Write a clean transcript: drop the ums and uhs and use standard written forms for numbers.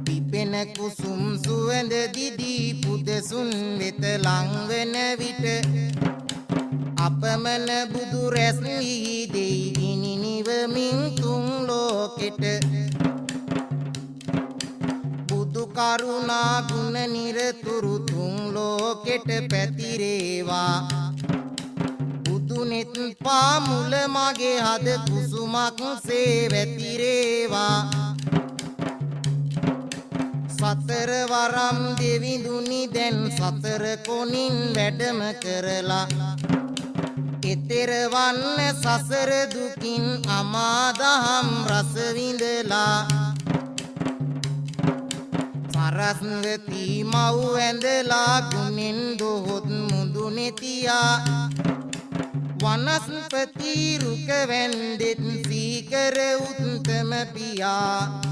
පිපෙන කුසුම් සුවඳ දිදී පුදසුන් වෙත ලං වෙන විට අපමණ බුදු රැස් වී දෙයි ගිනි නිවමින් තුන් ලෝකෙට බුදු කරුණා ගුණ නිරතුරු තුන් ලෝකෙට පැතිරේවා බුදුනෙත් පාමුල මගේ හද කුසුමක් සේ වැතිරේවා සතර වරම් දෙවිඳුනි දැන් සතර කොණින් වැඩම කරලා එතෙර වන්න සසර දුකින් අමාදහම් රස විඳලා සරස්වති මව් ඇඳලා ගුණෙන් දොහොත් මුදුනේ තියා වනස්පති රුක වැන්දෙත් සීකර උත්තම පියා